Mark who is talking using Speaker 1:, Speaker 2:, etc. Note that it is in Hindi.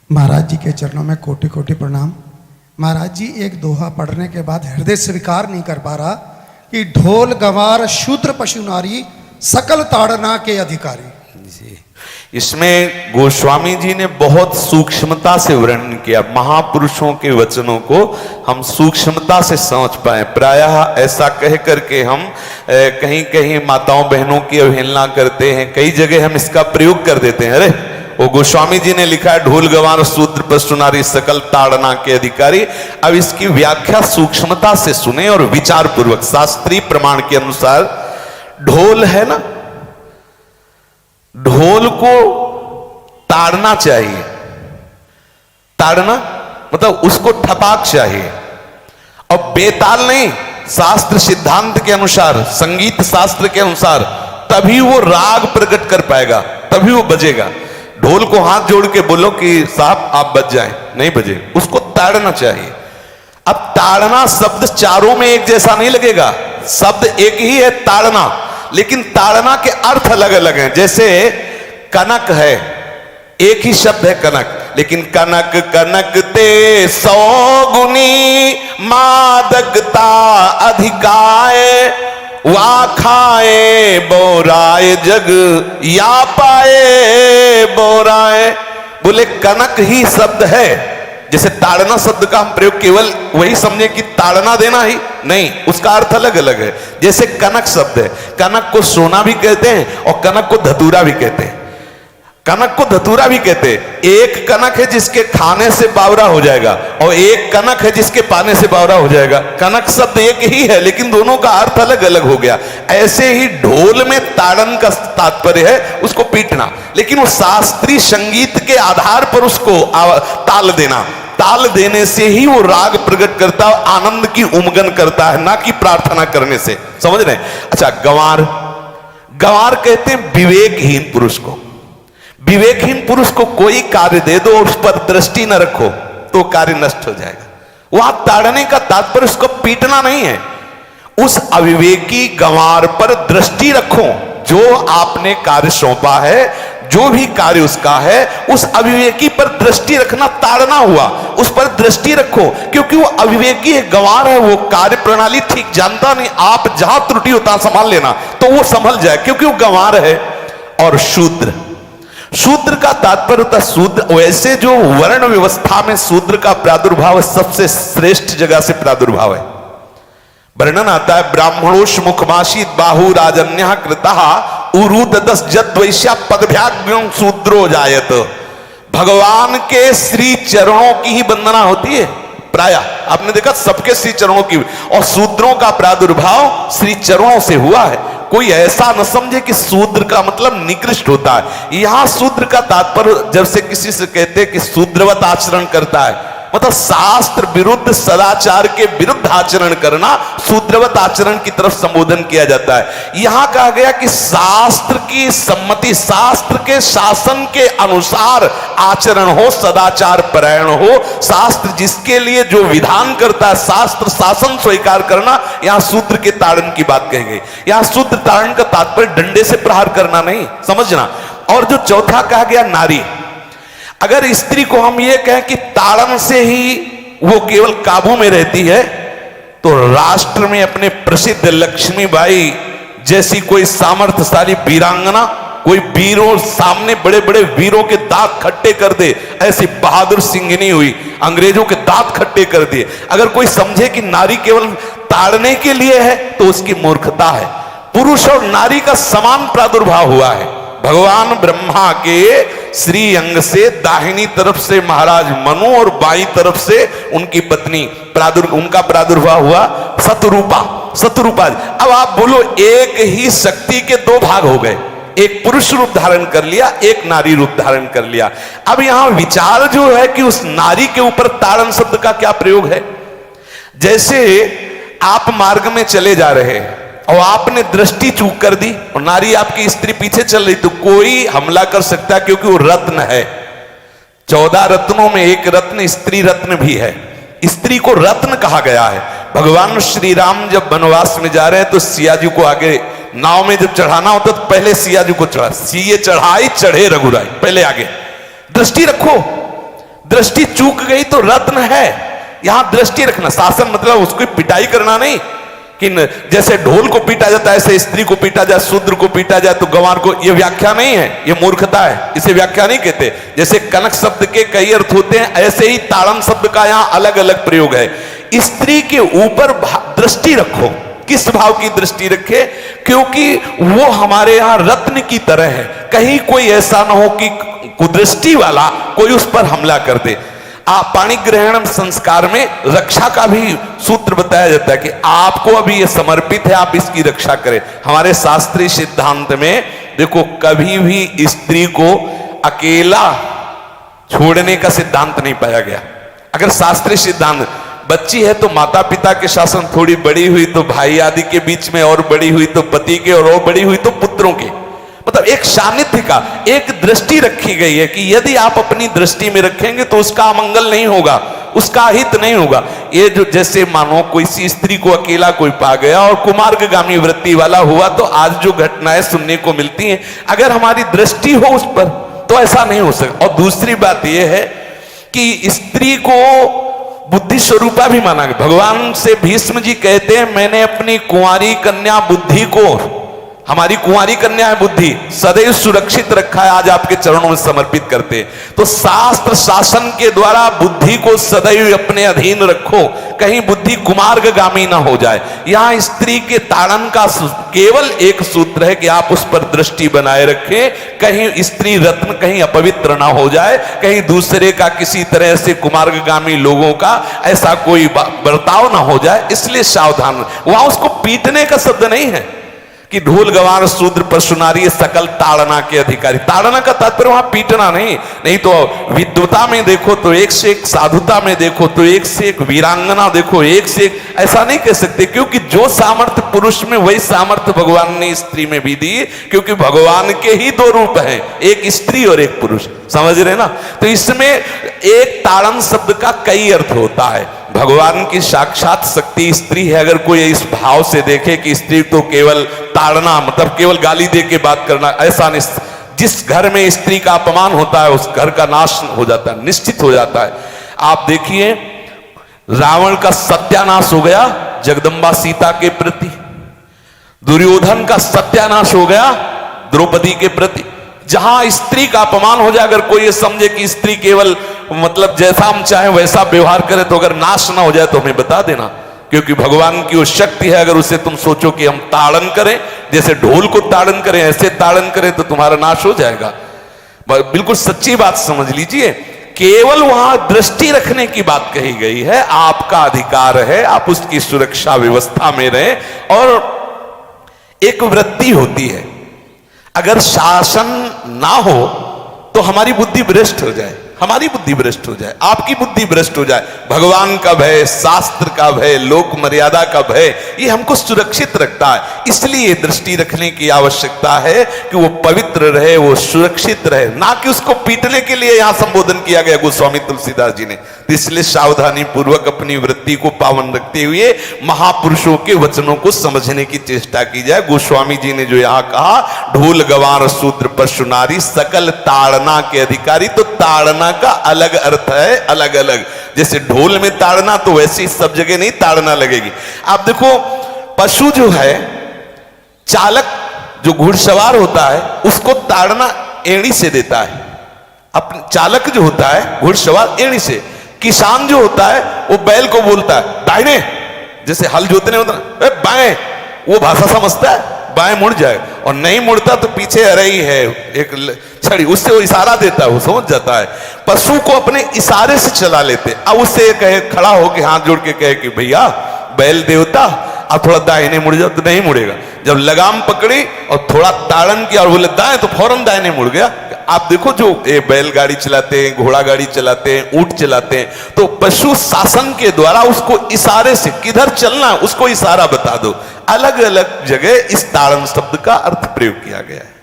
Speaker 1: महाराज जी के चरणों में कोटि कोटि प्रणाम। महाराज जी एक दोहा पढ़ने के बाद हृदय स्वीकार नहीं कर पा रहा कि ढोल गंवार शूद्र पशु नारी सकल ताड़ना के अधिकारी।
Speaker 2: जी, इसमें गोस्वामी जी ने बहुत सूक्ष्मता से वर्णन किया। महापुरुषों के वचनों को हम सूक्ष्मता से समझ पाए। प्रायः ऐसा कह करके हम कहीं कहीं माताओं बहनों की अवहेलना करते हैं, कई जगह हम इसका प्रयोग कर देते हैं। अरे वो गोस्वामी जी ने लिखा है ढोल गंवार शूद्र पशु नारी सकल ताड़ना के अधिकारी। अब इसकी व्याख्या सूक्ष्मता से सुने और विचार पूर्वक। शास्त्रीय प्रमाण के अनुसार ढोल है ना, ढोल को ताड़ना चाहिए। ताड़ना मतलब उसको ठपाक चाहिए और बेताल नहीं। शास्त्र सिद्धांत के अनुसार, संगीत शास्त्र के अनुसार तभी वो राग प्रकट कर पाएगा, तभी वो बजेगा। ढोल को हाथ जोड़ के बोलो कि साहब आप बज जाएं, नहीं बजे, उसको ताड़ना चाहिए। अब ताड़ना शब्द चारों में एक जैसा नहीं लगेगा। शब्द एक ही है ताड़ना, लेकिन ताड़ना के अर्थ अलग अलग हैं। जैसे कनक है, एक ही शब्द है कनक, लेकिन कनक कनक ते 100 गुनी मादकता अधिकाए, वा खाए बोराए जग या पाए बोराए। बोले कनक ही शब्द है। जैसे ताड़ना शब्द का हम प्रयोग केवल वही समझे कि ताड़ना देना ही नहीं, उसका अर्थ अलग अलग है। जैसे कनक शब्द है, कनक को सोना भी कहते हैं और कनक को धतूरा भी कहते हैं। कनक को धतूरा भी कहते हैं। एक कनक है जिसके खाने से बावरा हो जाएगा और एक कनक है जिसके पाने से बावरा हो जाएगा। कनक शब्द एक ही है, लेकिन दोनों का अर्थ अलग अलग हो गया। ऐसे ही ढोल में ताड़न का तात्पर्य है उसको पीटना, लेकिन वो शास्त्रीय संगीत के आधार पर उसको ताल देना। ताल देने से ही वो राग प्रकट करता है, आनंद की उमगन करता है, ना कि प्रार्थना करने से। समझ रहे हैं? अच्छा, गंवार, गंवार कहते हैं विवेकहीन पुरुष को। विवेकहीन पुरुष को कोई कार्य दे दो और उस पर दृष्टि न रखो तो कार्य नष्ट हो जाएगा। वहां ताड़ने का तात्पर्य उसको पीटना नहीं है। उस अविवेकी गंवार पर दृष्टि रखो। जो आपने कार्य सौंपा है, जो भी कार्य उसका है, उस अविवेकी पर दृष्टि रखना ताड़ना हुआ। उस पर दृष्टि रखो, क्योंकि वो अविवेकी है, गंवार है, वो कार्य प्रणाली ठीक जानता नहीं। आप जहां त्रुटि होता संभाल लेना तो वो संभल जाए, क्योंकि वो गंवार है। और शूद्र, शूद्र का तात्पर्य होता है शूद्र। वैसे जो वर्ण व्यवस्था में शूद्र का प्रादुर्भाव सबसे श्रेष्ठ जगह से प्रादुर्भाव है। वर्णन आता है ब्राह्मणोष मुखमाशीत बाहु राजन्य कृतः उरुददस जद्वैश्या पदभ्याग्यं शूद्रो जायत। भगवान के श्री चरणों की ही वंदना होती है। प्रायः आपने देखा सबके श्री चरणों की, और शूद्रों का प्रादुर्भाव श्री चरणों से हुआ है। कोई ऐसा न समझे कि शूद्र का मतलब निकृष्ट होता है। यहां शूद्र का तात्पर्य जब से किसी से कहते हैं कि शूद्रवत आचरण करता है, मतलब शास्त्र विरुद्ध, सदाचार के विरुद्ध आचरण करना शूद्रवत आचरण की तरफ संबोधन किया जाता है। यहां कहा गया कि शास्त्र की सम्मति, शास्त्र के शासन के अनुसार आचरण हो, सदाचार परायण हो। शास्त्र जिसके लिए जो विधान करता है, शास्त्र शासन स्वीकार करना, यहां शूद्र के ताड़न की बात कही गई। यहां शूद्र ताड़न का तात्पर्य डंडे से प्रहार करना नहीं, समझना। और जो चौथा कहा गया नारी, अगर स्त्री को हम ये कहें कि ताड़न से ही वो केवल काबू में रहती है, तो राष्ट्र में अपने प्रसिद्ध लक्ष्मीबाई जैसी कोई सामर्थ्यशाली वीरांगना, कोई वीरों सामने बड़े बड़े वीरों के दांत खट्टे कर दे, ऐसी बहादुर सिंघनी हुई, अंग्रेजों के दांत खट्टे कर दिए। अगर कोई समझे कि नारी केवल ताड़ने के लिए है तो उसकी मूर्खता है। पुरुष और नारी का समान प्रादुर्भाव हुआ है। भगवान ब्रह्मा के श्री अंग से दाहिनी तरफ से महाराज मनु और बाईं तरफ से उनकी पत्नी उनका प्रादुर्भाव हुआ शतरूपा। शतरूपा, अब आप बोलो एक ही शक्ति के दो भाग हो गए, एक पुरुष रूप धारण कर लिया, एक नारी रूप धारण कर लिया। अब यहां विचार जो है कि उस नारी के ऊपर ताड़न शब्द का क्या प्रयोग है। जैसे आप मार्ग में चले जा रहे हैं और आपने दृष्टि चूक कर दी और नारी आपकी स्त्री पीछे चल रही, तो कोई हमला कर सकता है, क्योंकि वो रत्न है। 14 रत्नों में एक रत्न स्त्री रत्न भी है। स्त्री को रत्न कहा गया है। भगवान श्री राम जब वनवास में जा रहे हैं तो सिया जी को आगे नाव में जब चढ़ाना होता तो पहले सिया जी को चढ़ा, सीए चढ़ाई चढ़े रघुराई, पहले आगे। दृष्टि रखो, दृष्टि चूक गई तो रत्न है। यहां दृष्टि रखना, शासन मतलब उसको पिटाई करना नहीं कि जैसे ढोल को पीटा जाता है ऐसे स्त्री को पीटा जाए, शूद्र को पीटा जाए तो गंवार को, यह व्याख्या नहीं है, यह मूर्खता है, इसे व्याख्या नहीं कहते। जैसे कनक शब्द के कई अर्थ होते हैं, ऐसे ही ताड़न शब्द का यहां अलग अलग प्रयोग है। स्त्री के ऊपर दृष्टि रखो। किस भाव की दृष्टि रखे? क्योंकि वो हमारे यहां रत्न की तरह है, कहीं कोई ऐसा ना हो कि कुदृष्टि वाला कोई उस पर हमला कर दे। पाणी ग्रहण संस्कार में रक्षा का भी सूत्र बताया जाता है कि आपको अभी ये समर्पित है, आप इसकी रक्षा करें। हमारे शास्त्रीय सिद्धांत में देखो, कभी भी स्त्री को अकेला छोड़ने का सिद्धांत नहीं पाया गया। अगर शास्त्रीय सिद्धांत, बच्ची है तो माता पिता के शासन, थोड़ी बड़ी हुई तो भाई आदि के बीच में, और बड़ी हुई तो पति के, और बड़ी हुई तो पुत्रों के, मतलब एक सानिध्य का एक दृष्टि रखी गई है कि यदि आप अपनी दृष्टि में रखेंगे तो उसका अमंगल नहीं होगा, उसका हित नहीं होगा। ये जो जैसे मानो कोई सी स्त्री को अकेला कोई पा गया और कुमार्गगामी वृत्ति वाला हुआ, तो आज जो घटनाएं सुनने को मिलती हैं, अगर हमारी दृष्टि हो उस पर तो ऐसा नहीं हो सकता। और दूसरी बात यह है कि स्त्री को बुद्धि स्वरूपा भी माना गया। भगवान से भीष्म जी कहते हैं, मैंने अपनी कुंवारी कन्या बुद्धि को, हमारी कुंवारी कन्या है बुद्धि, सदैव सुरक्षित रखा है, आज आपके चरणों में समर्पित करते हैं। तो शास्त्र शासन के द्वारा बुद्धि को सदैव अपने अधीन रखो, कहीं बुद्धि कुमार्गगामी ना हो जाए। यहां स्त्री के ताड़न का केवल एक सूत्र है कि आप उस पर दृष्टि बनाए रखें, कहीं स्त्री रत्न कहीं अपवित्र ना हो जाए, कहीं दूसरे का किसी तरह से कुमार्गगामी लोगों का ऐसा कोई बर्ताव ना हो जाए, इसलिए सावधान। वहां उसको पीटने का शब्द नहीं है कि ढोल गवार शूद्र पशु नारी सकल ताड़ना के अधिकारी। ताड़ना का तात्पर्य वहां पीटना नहीं तो विद्वता में देखो तो एक से एक, साधुता में देखो तो एक से एक, वीरांगना देखो एक से एक, ऐसा नहीं कह सकते, क्योंकि जो सामर्थ्य पुरुष में वही सामर्थ्य भगवान ने स्त्री में भी दी, क्योंकि भगवान के ही दो रूप हैं, एक स्त्री और एक पुरुष, समझ रहे ना। तो इसमें एक ताड़न शब्द का कई अर्थ होता है। भगवान की साक्षात शक्ति स्त्री है। अगर कोई इस भाव से देखे कि स्त्री तो केवल ताड़ना मतलब केवल गाली दे के बात करना, ऐसा नहीं। जिस घर में स्त्री का अपमान होता है उस घर का नाश हो जाता है, निश्चित हो जाता है। आप देखिए, रावण का सत्यानाश हो गया जगदम्बा सीता के प्रति, दुर्योधन का सत्यानाश हो गया द्रौपदी के प्रति। जहां स्त्री का अपमान हो जाए, अगर कोई ये समझे कि स्त्री केवल मतलब जैसा हम चाहें वैसा व्यवहार करे, तो अगर नाश ना हो जाए तो हमें बता देना, क्योंकि भगवान की वो शक्ति है। अगर उसे तुम सोचो कि हम ताड़न करें, जैसे ढोल को ताड़न करें ऐसे ताड़न करें, तो तुम्हारा नाश हो जाएगा। बिल्कुल सच्ची बात समझ लीजिए। केवल वहां दृष्टि रखने की बात कही गई है, आपका अधिकार है, आप उसकी सुरक्षा व्यवस्था में रहें। और एक वृत्ति होती है, अगर शासन ना हो तो हमारी बुद्धि भ्रष्ट हो जाए, हमारी बुद्धि भ्रष्ट हो जाए, आपकी बुद्धि भ्रष्ट हो जाए। भगवान का भय, शास्त्र का भय, लोक मर्यादा का भय, ये हमको सुरक्षित रखता है। इसलिए दृष्टि रखने की आवश्यकता है कि वो पवित्र रहे, वो सुरक्षित रहे, ना कि उसको पीटने के लिए यहां संबोधन किया गया गोस्वामी तुलसीदास जी ने। इसलिए सावधानी पूर्वक अपनी वृत्ति को पावन रखते हुए महापुरुषों के वचनों को समझने की चेष्टा की जाए। गोस्वामी जी ने जो यहां कहा, ढोल गवार शूद्र पशु नारी सकल ताड़ना के अधिकारी, तो ताड़ना का अलग अर्थ है, अलग अलग। जैसे ढोल में ताड़ना, तो वैसे ही सब जगह नहीं ताड़ना लगेगी। आप देखो, पशु जो है, चालक जो घुड़सवार होता है उसको ताड़ना एड़ी से देता है, अपने चालक जो होता है घुड़सवार एड़ी से। किसान जो होता है वो बैल को बोलता है दाहिने, जैसे हल जोतने होता है बाएं, वो भाषा समझता है, बाएं मुड़ जाए, और नहीं मुड़ता तो पीछे अरई है एक छड़ी, उससे वो इशारा देता है, वो समझ जाता है। पशु को अपने इशारे से चला लेते। अब उससे कहे, खड़ा होकर हाथ जोड़ के कहे कि भैया बैल देवता आप थोड़ा दाहिने मुड़ जाओ, तो नहीं मुड़ेगा। जब लगाम पकड़ी और थोड़ा ताड़न किया और बोले दाएं, तो फौरन दाहिने मुड़ गया। आप देखो, जो बैलगाड़ी चलाते हैं, घोड़ा गाड़ी चलाते हैं, ऊंट चलाते हैं, तो पशु शासन के द्वारा उसको इशारे से किधर चलना उसको इशारा बता दो। अलग अलग जगह इस ताड़न शब्द का अर्थ प्रयोग किया गया है।